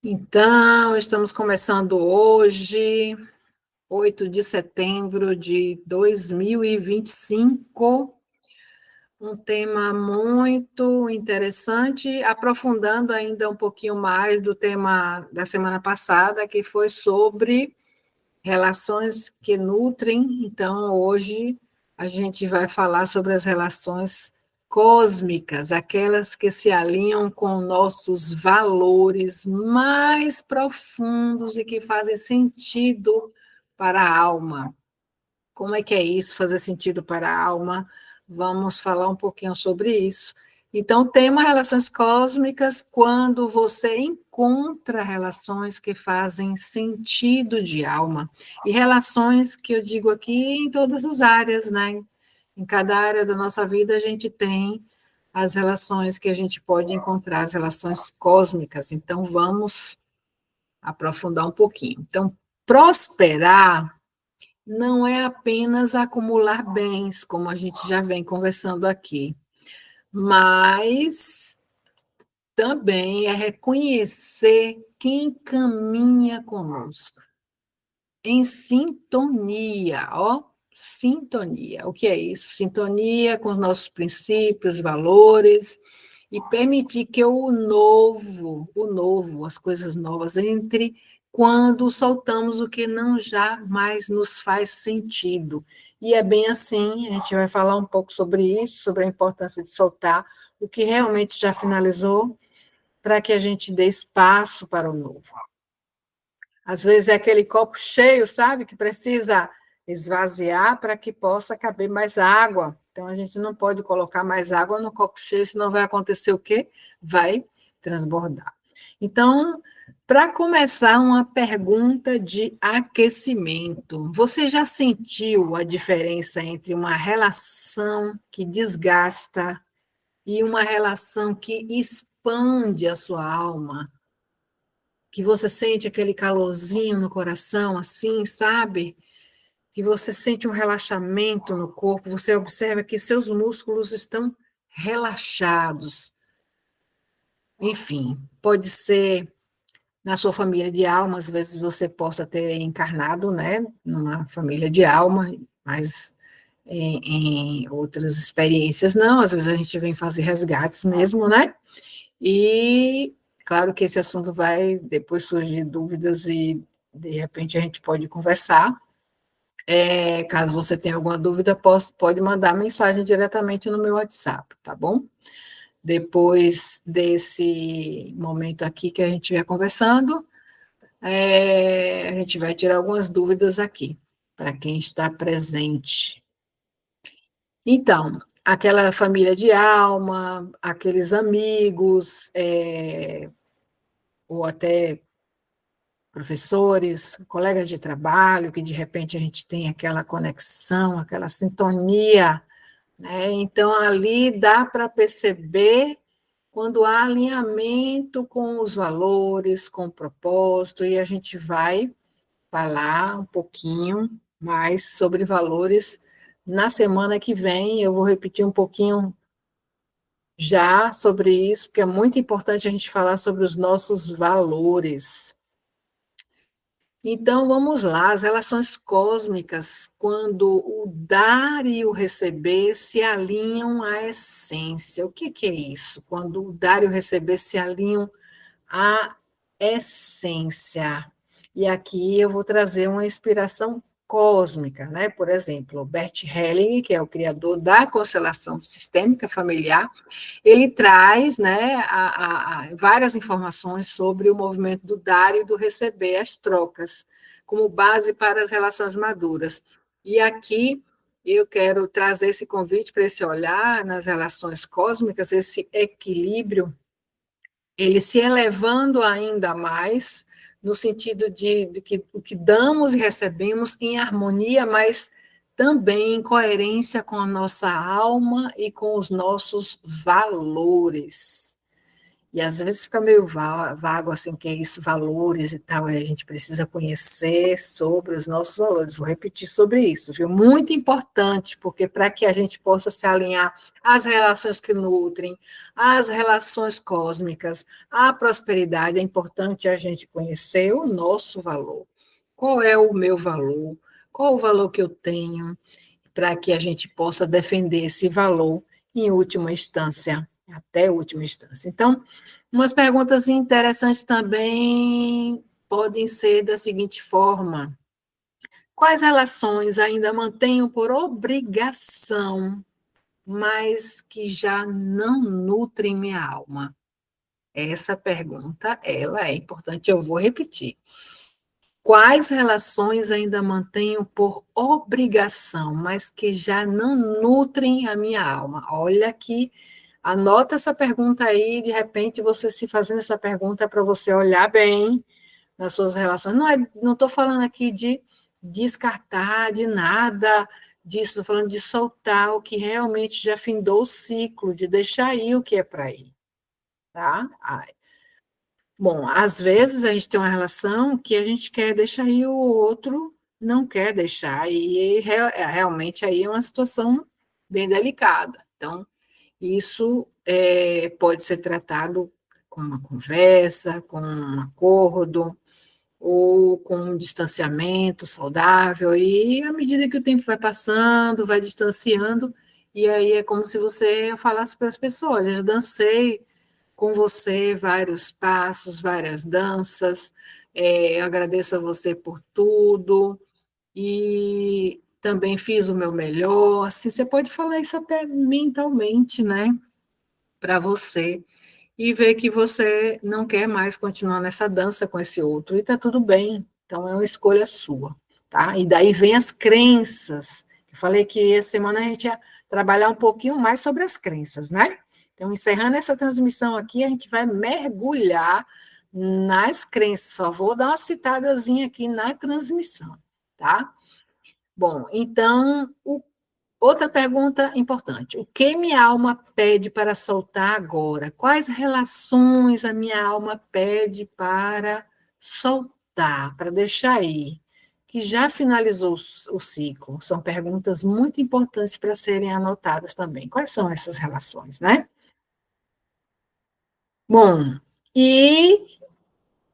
Então, estamos começando hoje, 8 de setembro de 2025, um tema muito interessante, aprofundando ainda um pouquinho mais do tema da semana passada, que foi sobre relações que nutrem. Então, hoje a gente vai falar sobre as relações cósmicas, aquelas que se alinham com nossos valores mais profundos e que fazem sentido para a alma. Como é que é isso, fazer sentido para a alma? Vamos falar um pouquinho sobre isso. Então, tema relações cósmicas, quando você encontra relações que fazem sentido de alma. E relações que eu digo aqui em todas as áreas, né? Em cada área da nossa vida, a gente tem as relações que a gente pode encontrar, as relações cósmicas. Então, vamos aprofundar um pouquinho. Então, prosperar não é apenas acumular bens, como a gente já vem conversando aqui, mas também é reconhecer quem caminha conosco, em sintonia, ó, sintonia. O que é isso? Sintonia com os nossos princípios, valores, e permitir que as coisas novas entre quando soltamos o que não já mais nos faz sentido. E é bem assim, a gente vai falar um pouco sobre isso, sobre a importância de soltar o que realmente já finalizou, para que a gente dê espaço para o novo. Às vezes é aquele copo cheio, sabe, que precisa esvaziar para que possa caber mais água. Então, a gente não pode colocar mais água no copo cheio, senão vai acontecer o quê? Vai transbordar. Então, para começar, uma pergunta de aquecimento. Você já sentiu a diferença entre uma relação que desgasta e uma relação que expande a sua alma? Que você sente aquele calorzinho no coração, assim, sabe? Que você sente um relaxamento no corpo, você observa que seus músculos estão relaxados. Enfim, pode ser na sua família de alma, às vezes você possa ter encarnado, né, numa família de alma, mas em outras experiências não, às vezes a gente vem fazer resgates mesmo, né? E claro que esse assunto vai depois surgir dúvidas e de repente a gente pode conversar. Caso você tenha alguma dúvida, pode mandar mensagem diretamente no meu WhatsApp, tá bom? Depois desse momento aqui que a gente vai conversando, a gente vai tirar algumas dúvidas aqui, para quem está presente. Então, aquela família de alma, aqueles amigos, ou até professores, colegas de trabalho, que de repente a gente tem aquela conexão, aquela sintonia, né? Então, ali dá para perceber quando há alinhamento com os valores, com o propósito, e a gente vai falar um pouquinho mais sobre valores na semana que vem. Eu vou repetir um pouquinho já sobre isso, porque é muito importante a gente falar sobre os nossos valores. Então, vamos lá, as relações cósmicas, quando o dar e o receber se alinham à essência. O que é isso? Quando o dar e o receber se alinham à essência. E aqui eu vou trazer uma inspiração cósmica, né? Por exemplo, Bert Helling, que é o criador da constelação sistêmica familiar, ele traz, né, várias informações sobre o movimento do dar e do receber, as trocas, como base para as relações maduras. E aqui eu quero trazer esse convite para esse olhar nas relações cósmicas, esse equilíbrio, ele se elevando ainda mais, no sentido de que o que damos e recebemos em harmonia, mas também em coerência com a nossa alma e com os nossos valores. E às vezes fica meio vago, assim, que é isso, valores e tal, e a gente precisa conhecer sobre os nossos valores. Vou repetir sobre isso, viu? Muito importante, porque para que a gente possa se alinhar às relações que nutrem, às relações cósmicas, à prosperidade, é importante a gente conhecer o nosso valor. Qual é o meu valor? Qual o valor que eu tenho? Para que a gente possa defender esse valor em última instância, até última instância. Então, umas perguntas interessantes também podem ser da seguinte forma: quais relações ainda mantenho por obrigação, mas que já não nutrem minha alma? Essa pergunta, ela é importante, eu vou repetir. Quais relações ainda mantenho por obrigação, mas que já não nutrem a minha alma? Olha que anota essa pergunta aí, de repente você se fazendo essa pergunta para você olhar bem nas suas relações. Não estou falando aqui de descartar de nada disso, estou falando de soltar o que realmente já findou o ciclo, de deixar ir o que é para ir, tá? Bom, às vezes a gente tem uma relação que a gente quer deixar e o outro não quer deixar, e realmente aí é uma situação bem delicada. Então, isso pode ser tratado com uma conversa, com um acordo, ou com um distanciamento saudável, e à medida que o tempo vai passando, vai distanciando, e aí é como se você falasse para as pessoas: olha, eu dancei com você vários passos, várias danças, eu agradeço a você por tudo, e também fiz o meu melhor. Assim, você pode falar isso até mentalmente, né, para você, e ver que você não quer mais continuar nessa dança com esse outro, e está tudo bem, então é uma escolha sua, tá? E daí vem as crenças. Eu falei que essa semana a gente ia trabalhar um pouquinho mais sobre as crenças, né? Então, encerrando essa transmissão aqui, a gente vai mergulhar nas crenças. Só vou dar uma citadazinha aqui na transmissão, tá? Bom, então, outra pergunta importante: o que minha alma pede para soltar agora? Quais relações a minha alma pede para soltar, para deixar ir? Que já finalizou o ciclo. São perguntas muito importantes para serem anotadas também. Quais são essas relações, né? Bom, e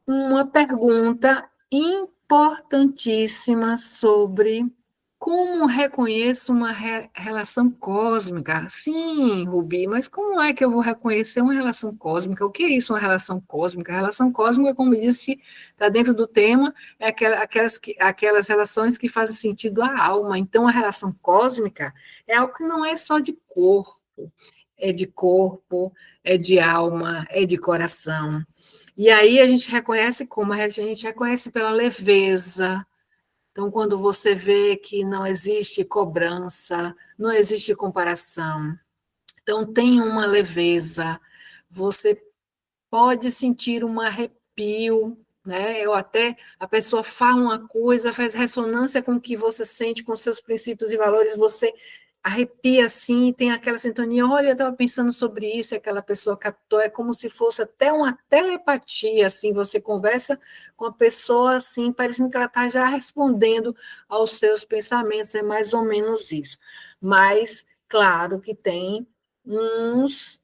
uma pergunta importantíssima sobre como reconheço uma relação cósmica. Sim, Rubi, mas como é que eu vou reconhecer uma relação cósmica? O que é isso, uma relação cósmica? A relação cósmica, como eu disse, está dentro do tema, é aquelas relações que fazem sentido à alma. Então, a relação cósmica é algo que não é só de corpo, é de alma, é de coração. E aí a gente reconhece como? A gente reconhece pela leveza. Então, quando você vê que não existe cobrança, não existe comparação, então tem uma leveza, você pode sentir um arrepio, né? Eu até a pessoa fala uma coisa, faz ressonância com o que você sente, com seus princípios e valores, você arrepia assim, tem aquela sintonia. Olha, eu estava pensando sobre isso, e aquela pessoa captou, é como se fosse até uma telepatia, assim, você conversa com a pessoa assim, parecendo que ela está já respondendo aos seus pensamentos, é mais ou menos isso. Mas, claro que tem uns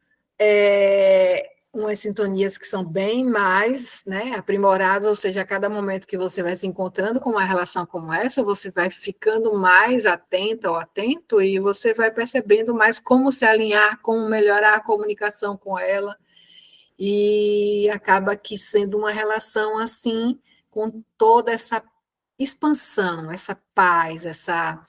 umas sintonias que são bem mais, né, aprimoradas, ou seja, a cada momento que você vai se encontrando com uma relação como essa, você vai ficando mais atenta ou atento e você vai percebendo mais como se alinhar, como melhorar a comunicação com ela, e acaba que sendo uma relação assim, com toda essa expansão, essa paz, essa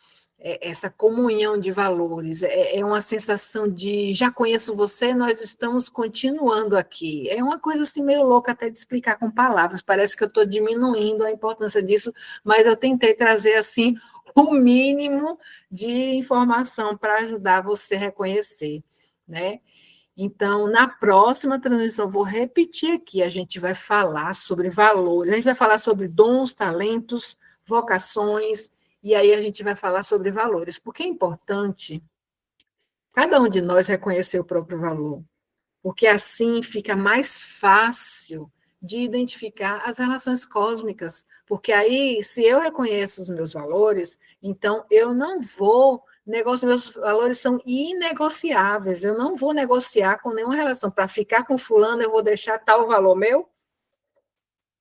comunhão de valores, é uma sensação de já conheço você, nós estamos continuando aqui. É uma coisa assim meio louca até de explicar com palavras, parece que eu estou diminuindo a importância disso, mas eu tentei trazer assim o mínimo de informação para ajudar você a reconhecer, né? Então, na próxima transmissão, vou repetir aqui, a gente vai falar sobre valores, a gente vai falar sobre dons, talentos, vocações, e aí a gente vai falar sobre valores, porque é importante cada um de nós reconhecer o próprio valor. porque assim fica mais fácil de identificar as relações cósmicas, porque aí, se eu reconheço os meus valores, então eu não vou negociar, meus valores são inegociáveis, eu não vou negociar com nenhuma relação. Para ficar com fulano, eu vou deixar tal valor meu?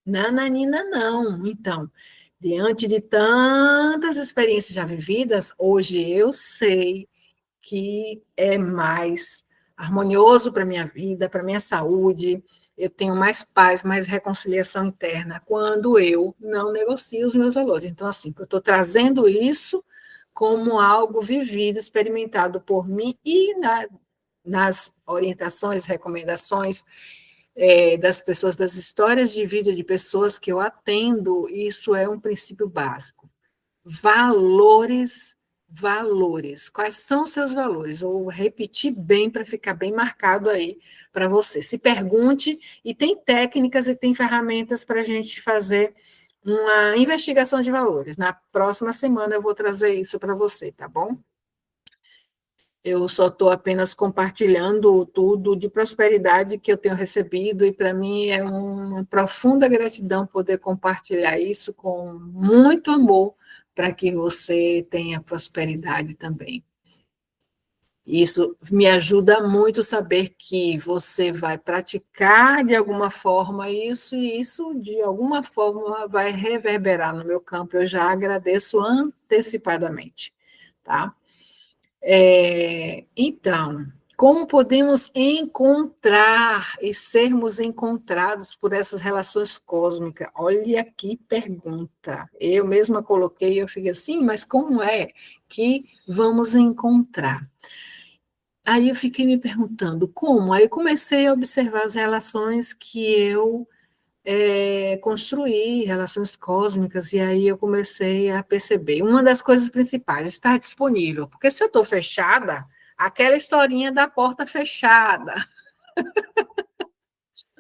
Nananina, não. Então, diante de tantas experiências já vividas, hoje eu sei que é mais harmonioso para a minha vida, para a minha saúde, eu tenho mais paz, mais reconciliação interna quando eu não negocio os meus valores. Então, assim, eu estou trazendo isso como algo vivido, experimentado por mim e nas orientações, recomendações das pessoas, das histórias de vida de pessoas que eu atendo, isso é um princípio básico. Valores, valores. Quais são os seus valores? Ou repetir bem para ficar bem marcado aí para você. Se pergunte, e tem técnicas e tem ferramentas para a gente fazer uma investigação de valores. Na próxima semana eu vou trazer isso para você, tá bom? Eu só estou apenas compartilhando tudo de prosperidade que eu tenho recebido, e para mim é uma profunda gratidão poder compartilhar isso com muito amor, para que você tenha prosperidade também. Isso me ajuda muito saber que você vai praticar de alguma forma isso, e isso de alguma forma vai reverberar no meu campo. Eu já agradeço antecipadamente, tá? Então, como podemos encontrar e sermos encontrados por essas relações cósmicas? Olha que pergunta. Eu mesma coloquei, eu fiquei assim, mas como é que vamos encontrar? Aí eu fiquei me perguntando como? Aí eu comecei a observar as relações que eu construir relações cósmicas, e aí eu comecei a perceber. Uma das coisas principais, estar disponível, porque se eu estou fechada, aquela historinha da porta fechada.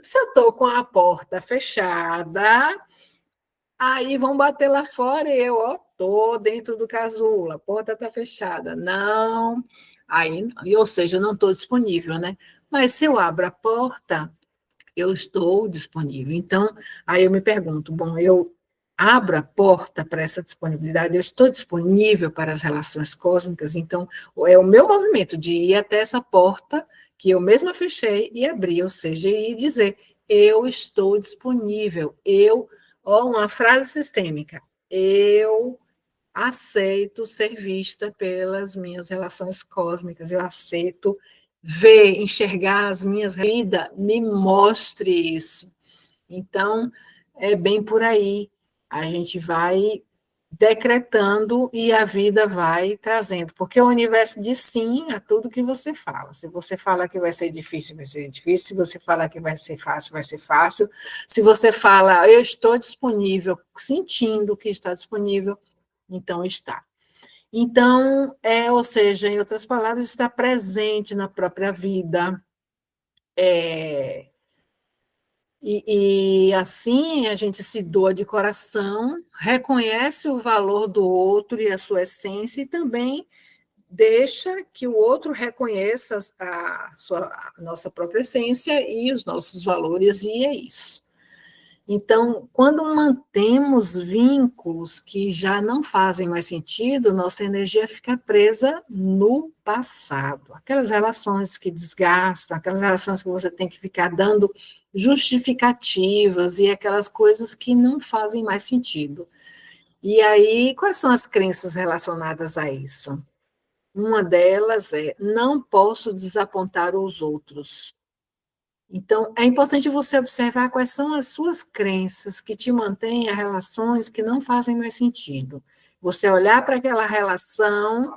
Se eu estou com a porta fechada, aí vão bater lá fora e eu, ó, estou dentro do casulo, a porta está fechada. Não, aí, ou seja, eu não estou disponível, né? Mas se eu abro a porta, eu estou disponível. Então, aí eu me pergunto, bom, eu abro a porta para essa disponibilidade, eu estou disponível para as relações cósmicas, então é o meu movimento de ir até essa porta que eu mesma fechei e abri, ou seja, e dizer, eu estou disponível, ó, uma frase sistêmica, eu aceito ser vista pelas minhas relações cósmicas, eu aceito ver, enxergar as minhas vidas, me mostre isso. Então, é bem por aí. A gente vai decretando e a vida vai trazendo, porque o universo diz sim a tudo que você fala. Se você fala que vai ser difícil, vai ser difícil. Se você fala que vai ser fácil, vai ser fácil. Se você fala, eu estou disponível, sentindo que está disponível, então está. Então, ou seja, em outras palavras, está presente na própria vida. E assim a gente se doa de coração, reconhece o valor do outro e a sua essência, e também deixa que o outro reconheça a nossa própria essência e os nossos valores, e é isso. Então, quando mantemos vínculos que já não fazem mais sentido, nossa energia fica presa no passado. Aquelas relações que desgastam, aquelas relações que você tem que ficar dando justificativas e aquelas coisas que não fazem mais sentido. E aí, quais são as crenças relacionadas a isso? Uma delas é: não posso desapontar os outros. Então, é importante você observar quais são as suas crenças que te mantêm a relações que não fazem mais sentido. Você olhar para aquela relação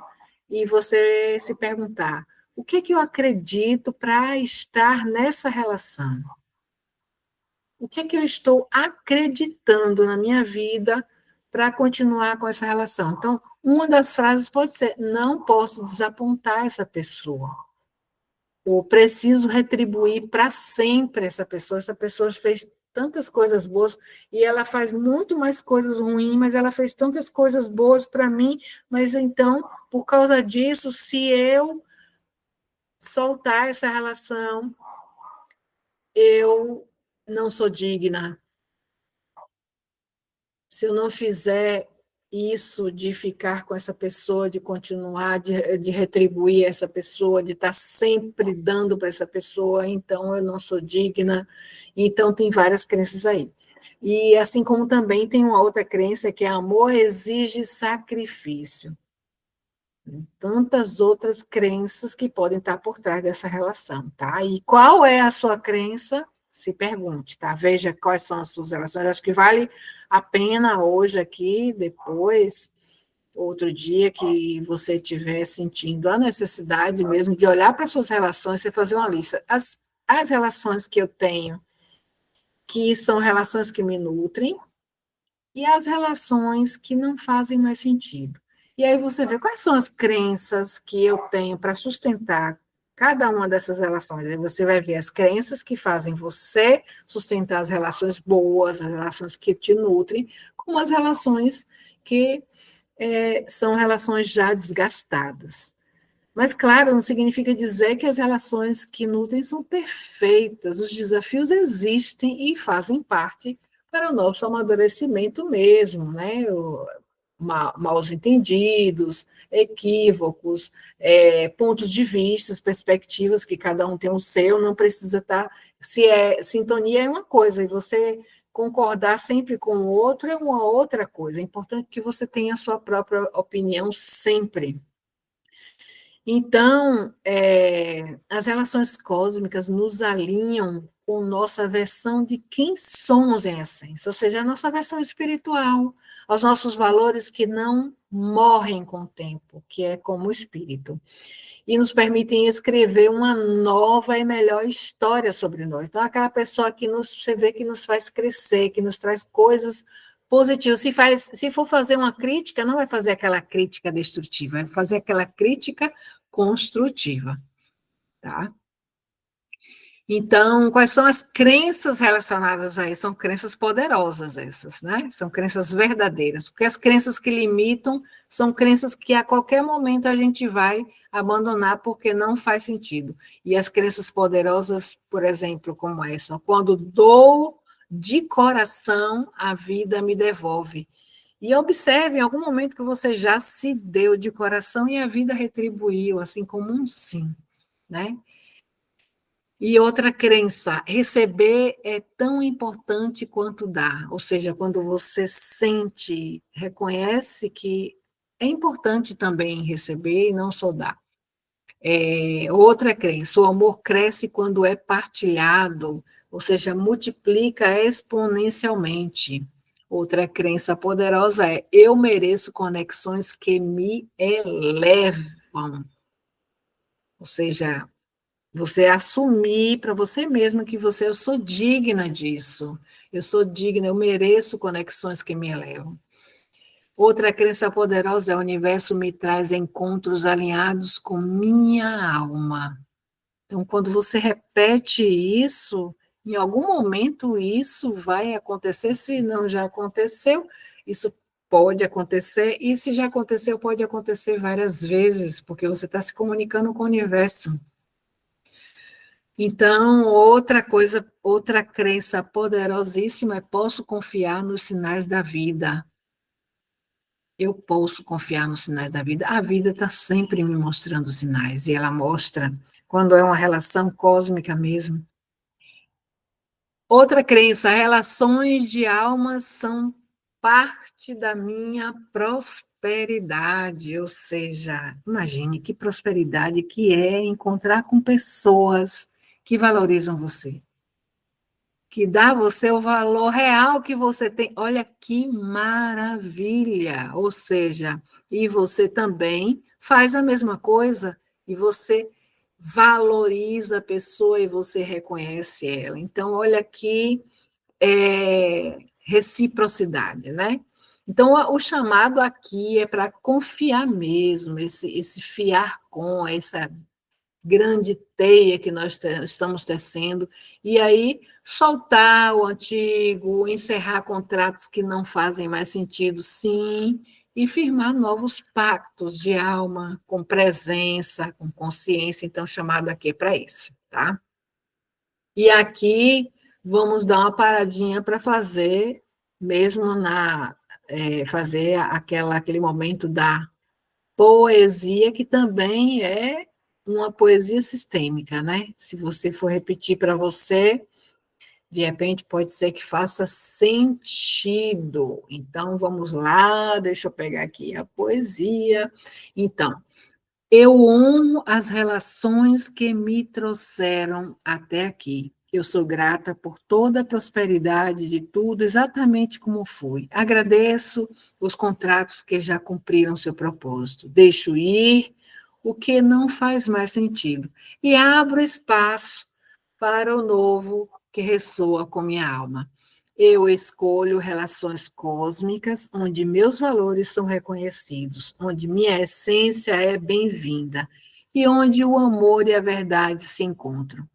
e você se perguntar: o que é que eu acredito para estar nessa relação? O que é que eu estou acreditando na minha vida para continuar com essa relação? Então, uma das frases pode ser: não posso desapontar essa pessoa. Eu preciso retribuir para sempre essa pessoa. Essa pessoa fez tantas coisas boas e ela faz muito mais coisas ruins, mas ela fez tantas coisas boas para mim. Mas então, por causa disso, se eu soltar essa relação, eu não sou digna. Se eu não fizer isso de ficar com essa pessoa, de continuar, de retribuir essa pessoa, de estar sempre dando para essa pessoa, então eu não sou digna. Então, tem várias crenças aí. E assim como também tem uma outra crença que é amor exige sacrifício. Tantas outras crenças que podem estar por trás dessa relação, tá? E qual é a sua crença? Se pergunte, tá? Veja quais são as suas relações. Acho que vale a pena hoje aqui, depois, outro dia que você estiver sentindo a necessidade mesmo de olhar para suas relações e fazer uma lista. As relações que eu tenho, que são relações que me nutrem, e as relações que não fazem mais sentido. E aí você vê quais são as crenças que eu tenho para sustentar cada uma dessas relações. Aí você vai ver as crenças que fazem você sustentar as relações boas, as relações que te nutrem, com as relações que são relações já desgastadas. Mas, claro, não significa dizer que as relações que nutrem são perfeitas. Os desafios existem e fazem parte para o nosso amadurecimento mesmo, né? Maus entendidos, equívocos, pontos de vista, perspectivas, que cada um tem o seu, não precisa estar. Se é sintonia é uma coisa, e você concordar sempre com o outro é uma outra coisa. É importante que você tenha a sua própria opinião sempre. Então, as relações cósmicas nos alinham com nossa versão de quem somos em essência, ou seja, a nossa versão espiritual, aos nossos valores que não morrem com o tempo, que é como o espírito, e nos permitem escrever uma nova e melhor história sobre nós. Então, aquela pessoa que você vê que nos faz crescer, que nos traz coisas positivas. Se for fazer uma crítica, não vai fazer aquela crítica destrutiva, vai fazer aquela crítica construtiva, tá? Então, quais são as crenças relacionadas a isso? São crenças poderosas essas, né? São crenças verdadeiras, porque as crenças que limitam são crenças que a qualquer momento a gente vai abandonar porque não faz sentido. E as crenças poderosas, por exemplo, como essa, quando dou de coração, a vida me devolve. E observe em algum momento que você já se deu de coração e a vida retribuiu, assim como um sim, né? E outra crença, receber é tão importante quanto dar, ou seja, quando você sente, reconhece que é importante também receber e não só dar. Outra crença, o amor cresce quando é partilhado, ou seja, multiplica exponencialmente. Outra crença poderosa é eu mereço conexões que me elevam, ou seja, você assumir para você mesma que eu sou digna disso. Eu sou digna, eu mereço conexões que me elevam. Outra crença poderosa é o universo me traz encontros alinhados com minha alma. Então, quando você repete isso, em algum momento isso vai acontecer, se não já aconteceu, isso pode acontecer, e se já aconteceu, pode acontecer várias vezes, porque você está se comunicando com o universo. Então, outra coisa, outra crença poderosíssima é posso confiar nos sinais da vida. Eu posso confiar nos sinais da vida. A vida está sempre me mostrando sinais, e ela mostra quando é uma relação cósmica mesmo. Outra crença, relações de alma são parte da minha prosperidade, ou seja, imagine que prosperidade que é encontrar com pessoas que valorizam você, que dá a você o valor real que você tem. Olha que maravilha! Ou seja, e você também faz a mesma coisa e você valoriza a pessoa e você reconhece ela. Então, olha que reciprocidade, né? Então, o chamado aqui é para confiar mesmo, esse fiar com, essa grande teia que nós estamos tecendo, e aí soltar o antigo, encerrar contratos que não fazem mais sentido, sim, e firmar novos pactos de alma, com presença, com consciência, então chamado aqui para isso, tá? E aqui vamos dar uma paradinha para fazer, mesmo fazer aquele momento da poesia, que também é uma poesia sistêmica, né? Se você for repetir para você, de repente pode ser que faça sentido. Então, vamos lá, deixa eu pegar aqui a poesia. Então, eu honro as relações que me trouxeram até aqui. Eu sou grata por toda a prosperidade de tudo, exatamente como foi. Agradeço os contratos que já cumpriram seu propósito. Deixo ir o que não faz mais sentido e abro espaço para o novo que ressoa com minha alma. Eu escolho relações cósmicas onde meus valores são reconhecidos, onde minha essência é bem-vinda e onde o amor e a verdade se encontram.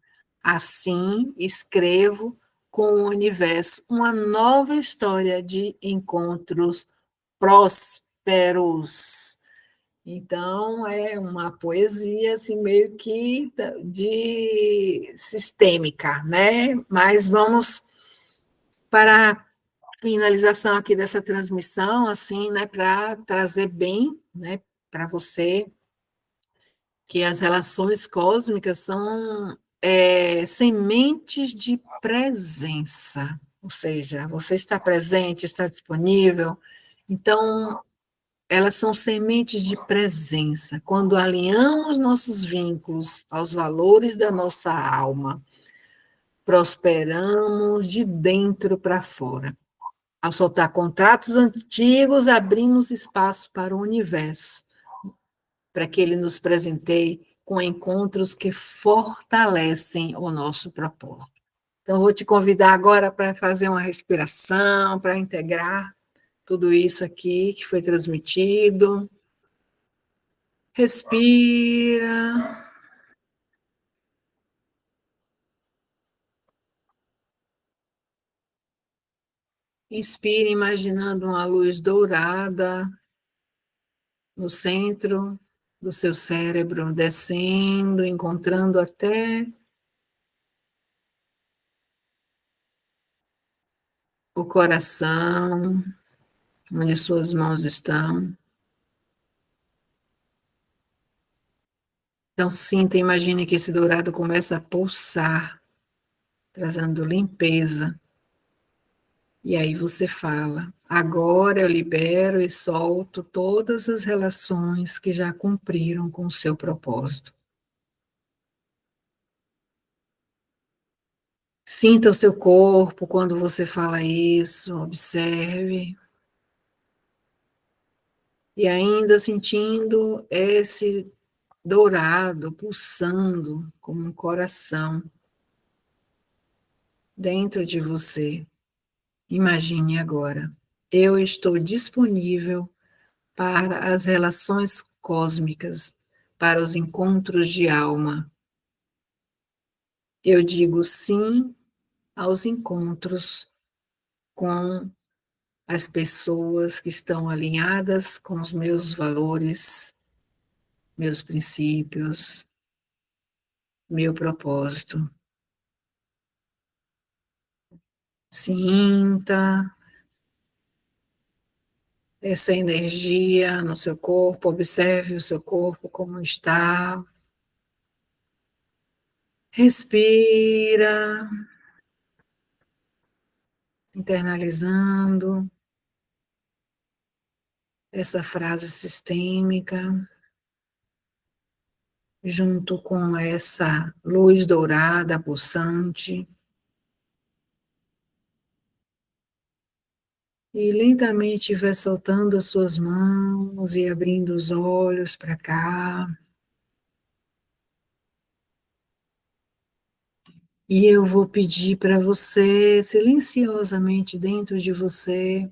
Assim, escrevo com o universo uma nova história de encontros prósperos. Então, é uma poesia assim, meio que de sistêmica, né? Mas vamos para a finalização aqui dessa transmissão, assim, né, para trazer bem, né, para você que as relações cósmicas são sementes de presença, ou seja, você está presente, está disponível, então elas são sementes de presença. Quando alinhamos nossos vínculos aos valores da nossa alma, prosperamos de dentro para fora. Ao soltar contratos antigos, abrimos espaço para o universo, para que ele nos presenteie com encontros que fortalecem o nosso propósito. Então, vou te convidar agora para fazer uma respiração, para integrar tudo isso aqui que foi transmitido. Respira. Inspira, imaginando uma luz dourada no centro do seu cérebro, descendo, encontrando até o coração, onde suas mãos estão. Então, sinta, imagine que esse dourado começa a pulsar, trazendo limpeza. E aí você fala: agora eu libero e solto todas as relações que já cumpriram com o seu propósito. Sinta o seu corpo quando você fala isso, observe. E ainda sentindo esse dourado pulsando como um coração dentro de você. Imagine agora: eu estou disponível para as relações cósmicas, para os encontros de alma. Eu digo sim aos encontros com as pessoas que estão alinhadas com os meus valores, meus princípios, meu propósito. Sinta essa energia no seu corpo, observe o seu corpo como está. Respira, internalizando essa frase sistêmica, junto com essa luz dourada pulsante. E lentamente vai soltando as suas mãos e abrindo os olhos para cá. E eu vou pedir para você, silenciosamente dentro de você,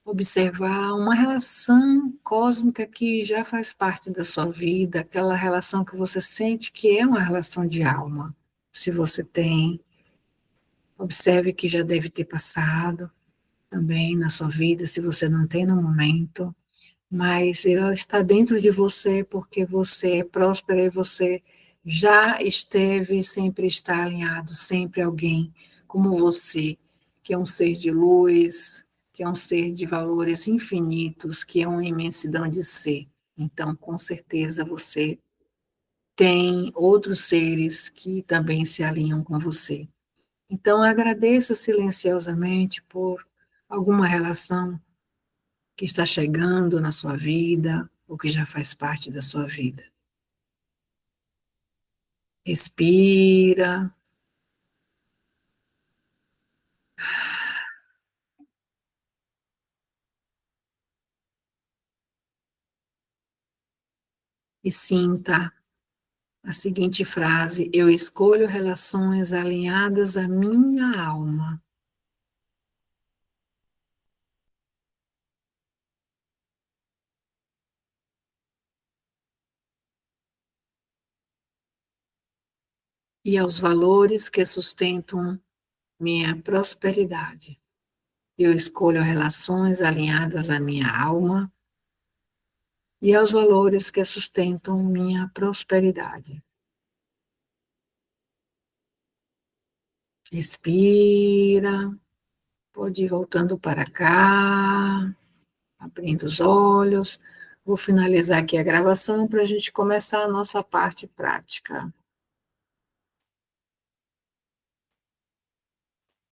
observar uma relação cósmica que já faz parte da sua vida, aquela relação que você sente que é uma relação de alma. Se você tem, observe que já deve ter passado também na sua vida, se você não tem no momento, mas ela está dentro de você porque você é próspera e você já esteve e sempre está alinhado, sempre alguém como você, que é um ser de luz, que é um ser de valores infinitos, que é uma imensidão de ser. Então, com certeza, você tem outros seres que também se alinham com você. Então, agradeça silenciosamente por alguma relação que está chegando na sua vida, ou que já faz parte da sua vida. Respira e sinta a seguinte frase: eu escolho relações alinhadas à minha alma. E aos valores que sustentam minha prosperidade. Eu escolho relações alinhadas à minha alma e aos valores que sustentam minha prosperidade. Respira, pode ir voltando para cá, abrindo os olhos. Vou finalizar aqui a gravação para a gente começar a nossa parte prática.